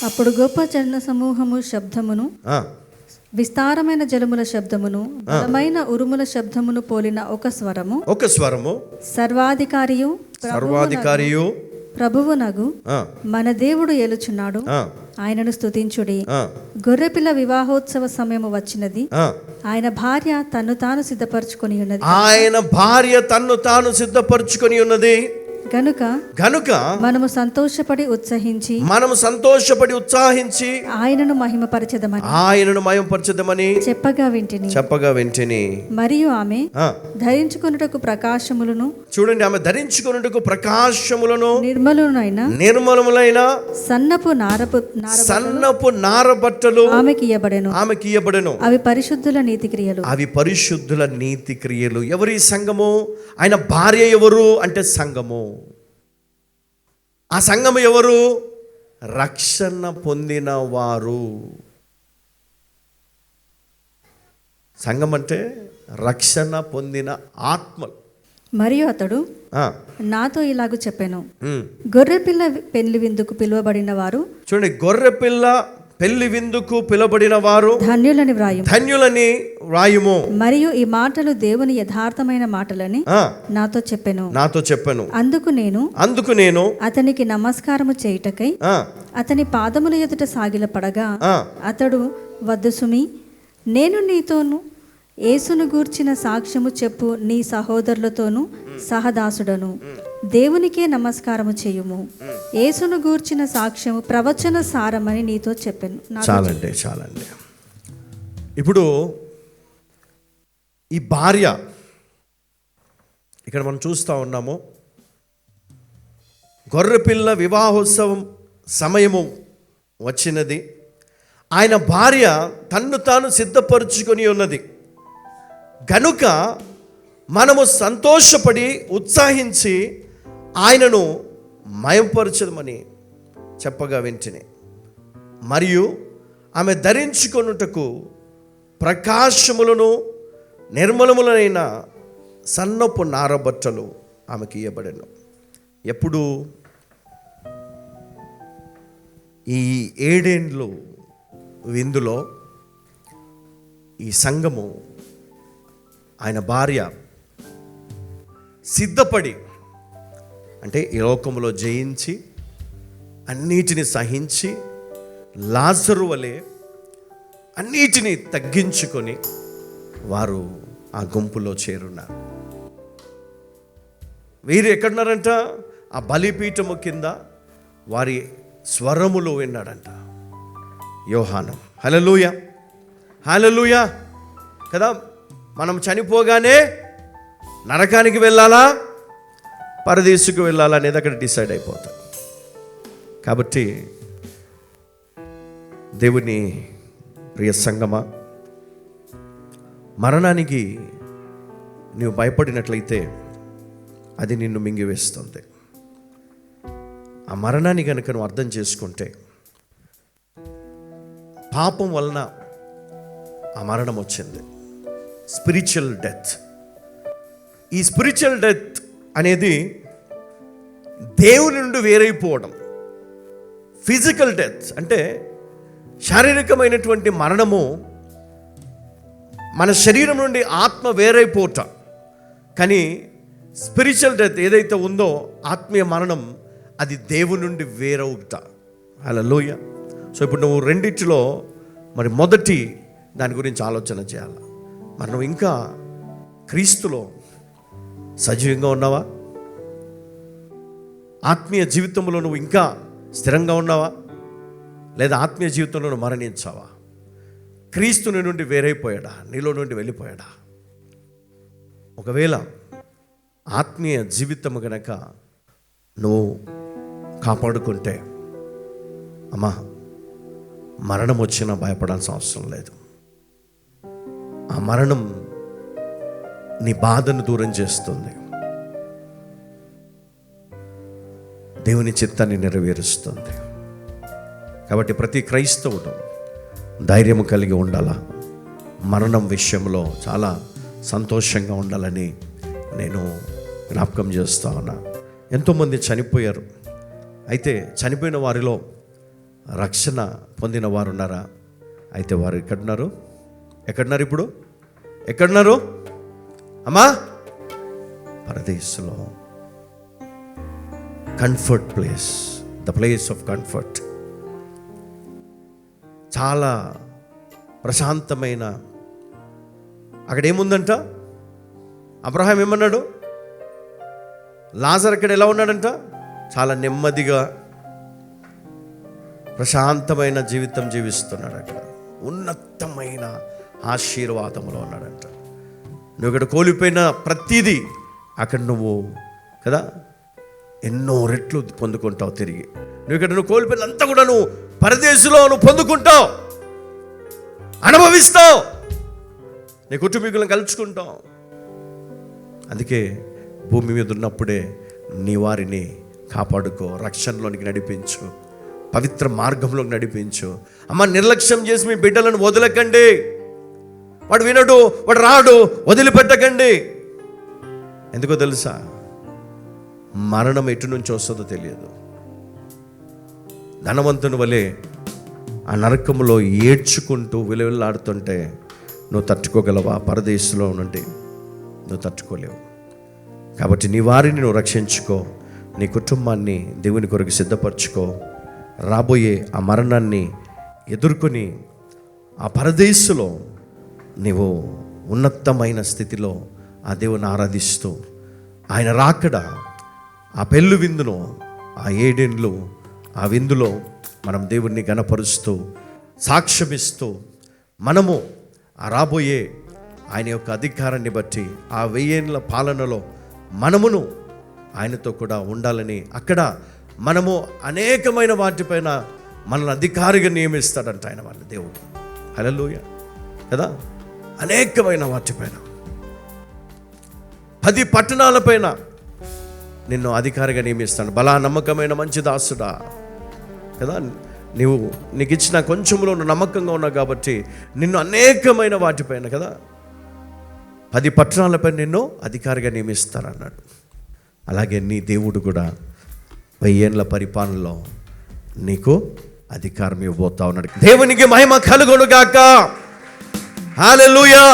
అప్పుడు గొప్ప జన సమూహము శబ్దమును, విస్తారమైన జలముల శబ్దమును, బలమైన ఉరుముల శబ్దమును పోలిన ఒక స్వరము సర్వాధికారియు ప్రభువునగు మన దేవుడు ఏలుచున్నాడు, ఆయనను స్తుతించుడి. గొర్రెపిల్ల వివాహోత్సవ సమయము వచ్చినది, ఆయన భార్య తన్ను తాను సిద్ధపరచుకొని ఉన్నది. గనుక మనము సంతోషపడి ఉత్సాహించి ఆయనను మహిమపరచెదమని చెప్పగా వింటిని. మరియు ఆమె ధరించుకొనుటకు ప్రకాశములను, చూడండి, ఆమె ధరించుకొనుటకు ప్రకాశములను, నిర్మలములైన సన్నపు నారబట్టలు ఆమెకి ఇయ్యబడెను. అవి పరిశుద్ధుల నీతి క్రియలు. ఎవరి సంఘము? ఆయన భార్య ఎవరు అంటే సంఘము. ఆ సంఘము ఎవరు? రక్షణ పొందిన వారు. సంఘం అంటే రక్షణ పొందిన ఆత్మలు. మరియు అతడు నాతో ఇలాగ చెప్పాను, గొర్రెపిల్ల పెళ్లి విందుకు పిలువబడిన వారు, చూడండి, గొర్రెపిల్ల పెళ్లి విందుకు పిలువబడిన వారు ధన్యులని వ్రాయుము. మరియు ఈ మాటలు దేవుని యథార్థమైన మాటలని నాతో చెప్పెను. అందుకు నేను అతనికి నమస్కారము చేయుటకై అతని పాదముల ఎదుట సాగిలపడగా, అతడు, వద్దు సుమి, నేను నీతోను యేసును గూర్చిన సాక్ష్యము చెప్పు నీ సహోదరులతోనూ సహదాసుడను. దేవునికే నమస్కారము చేయుము. యేసును గూర్చిన సాక్ష్యము ప్రవచన సారమని నీతో చెప్పాను. చాలండి. ఇప్పుడు ఈ భార్య ఇక్కడ మనం చూస్తూ ఉన్నాము, గొర్రెపిల్ల వివాహోత్సవం సమయము వచ్చినది, ఆయన భార్య తన్ను తాను సిద్ధపరుచుకొని ఉన్నది. గనుక మనము సంతోషపడి ఉత్సాహించి ఆయనను మయంపరచదమని చెప్పగా వింటిని. మరియు ఆమె ధరించుకొనుటకు ప్రకాశములను, నిర్మలములైన సన్నపు నారబట్టలు ఆమెకి ఇయ్యబడెను. ఎప్పుడు? ఈ 7 ఏండ్లు విందులో ఈ సంఘము, ఆయన భార్య సిద్ధపడి, అంటే ఈ లోకంలో జయించి అన్నిటిని సహించి లాజరు వలె అన్నిటినీ తగ్గించుకొని వారు ఆ గుంపులో చేరున్నారు. వీరు ఎక్కడున్నారంట? ఆ బలిపీఠము కింద వారి స్వరములు విన్నాడంట యోహాను. హల్లెలూయా కదా. మనం చనిపోగానే నరకానికి వెళ్ళాలా, పరదేశుకు వెళ్ళాలా అనేది అక్కడ డిసైడ్ అయిపోతాం. కాబట్టి దేవుని ప్రియ సంగమా, మరణానికి నీవు భయపడినట్లయితే అది నిన్ను మింగివేస్తుంది. ఆ మరణాన్ని కనుక నువ్వు అర్థం చేసుకుంటే, పాపం వలన ఆ మరణం వచ్చింది, స్పిరిచువల్ డెత్. ఈ స్పిరిచువల్ డెత్ అనేది దేవుని నుండి వేరైపోవడం. ఫిజికల్ డెత్ అంటే శారీరకమైనటువంటి మరణము, మన శరీరం నుండి ఆత్మ వేరైపోవటం. కానీ స్పిరిచువల్ డెత్ ఏదైతే ఉందో, ఆత్మీయ మరణం, అది దేవుని నుండి వేరవుట. హల్లెలూయా. సో ఇప్పుడు నువ్వు రెండిటిలో మరి మొదటి దాని గురించి ఆలోచన చేయాలి. మరి నువ్వు ఇంకా క్రీస్తులో సజీవంగా ఉన్నావా? ఆత్మీయ జీవితంలో నువ్వు ఇంకా స్థిరంగా ఉన్నావా? లేదా ఆత్మీయ జీవితంలో నువ్వు మరణించావా? క్రీస్తుని నుండి వేరైపోయాడా? నీలో నుండి వెళ్ళిపోయాడా? ఒకవేళ ఆత్మీయ జీవితము గనక నువ్వు కాపాడుకుంటే, అమ్మా, మరణం వచ్చినా భయపడాల్సిన అవసరం లేదు. ఆ మరణం నీ బాధను దూరం చేస్తుంది, దేవుని చిత్తాన్ని నెరవేరుస్తుంది. కాబట్టి ప్రతి క్రైస్తవుడు ధైర్యం కలిగి ఉండాలా, మరణం విషయంలో చాలా సంతోషంగా ఉండాలని నేను జ్ఞాపకం చేస్తా ఉన్నా. ఎంతోమంది చనిపోయారు. అయితే చనిపోయిన వారిలో రక్షణ పొందిన వారు ఉన్నారా? అయితే వారు ఎక్కడున్నారు? ఇప్పుడు ఎక్కడున్నారు అమ్మా? పరదేశంలో. Comfort place, the place of comfort. చాలా ప్రశాంతమైన, అక్కడ ఏముందంట? అబ్రహాం ఏమన్నాడు? లాజర్ అక్కడ ఎలా ఉన్నాడంట? చాలా నెమ్మదిగా ప్రశాంతమైన జీవితం జీవిస్తున్నాడు. అక్కడ ఉన్నతమైన ఆశీర్వాదంలో ఉన్నాడంట. నువ్వు ఇక్కడ కోల్పోయిన ప్రతిదీ అక్కడ నువ్వు కదా ఎన్నో రెట్లు పొందుకుంటావు తిరిగి. నువ్వు కోల్పోయినంతా కూడా నువ్వు పరదేశంలో నువ్వు పొందుకుంటావు, అనుభవిస్తావు, నీ కుటుంబీకులను కలుసుకుంటావు. అందుకే భూమి మీద ఉన్నప్పుడే నీ వారిని కాపాడుకో, రక్షణలోనికి నడిపించు, పవిత్ర మార్గంలోకి నడిపించు. అమ్మ, నిర్లక్ష్యం చేసి మీ బిడ్డలను వదలకండి. వాడు వినడు, వాడు రాడు, వదిలిపెట్టకండి. ఎందుకో తెలుసా? మరణం ఎటు నుంచి వస్తుందో తెలియదు. ధనవంతుని వలె ఆ నరకంలో ఏడ్చుకుంటూ విలువలాడుతుంటే నువ్వు తట్టుకోగలవా? పరదేశంలో నుండి నువ్వు తట్టుకోలేవు. కాబట్టి నీ వారిని నువ్వు రక్షించుకో, నీ కుటుంబాన్ని దేవుని కొరకు సిద్ధపరచుకో. రాబోయే ఆ మరణాన్ని ఎదుర్కొని ఆ పరదేశంలో నీవు ఉన్నతమైన స్థితిలో ఆ దేవుని ఆరాధిస్తూ, ఆయన రాకడ, ఆ పెళ్ళు విందును, ఆ ఏడేండ్లు ఆ విందులో మనం దేవుణ్ణి గణపరుస్తూ సాక్ష్యమిస్తూ, మనము ఆ రాబోయే ఆయన యొక్క అధికారాన్ని బట్టి ఆ 1000 ఏళ్ల పాలనలో మనమును ఆయనతో కూడా ఉండాలని, అక్కడ మనము అనేకమైన వాటిపైన మనల్ని అధికారిగా నియమిస్తాడంట ఆయన, వాళ్ళ దేవుడు. హల్లెలూయా కదా. అనేకమైన వాటిపైన 10 పట్టణాలపైన నిన్ను అధికారిగా నియమిస్తాడు. బలా నమ్మకమైన మంచి దాసుడా కదా, నీకు ఇచ్చిన కొంచెంలో నువ్వు నమ్మకంగా ఉన్నావు కాబట్టి నిన్ను అనేకమైన వాటిపైన కదా 10 పట్టణాలపై నిన్ను అధికారిగా నియమిస్తారన్నాడు. అలాగే నీ దేవుడు కూడా 1000 ఏళ్ల పరిపాలనలో నీకు అధికారం ఇవ్వబోతా ఉన్నాడు. దేవునికి మహిమ కలుగును గాక. హల్లెలూయా.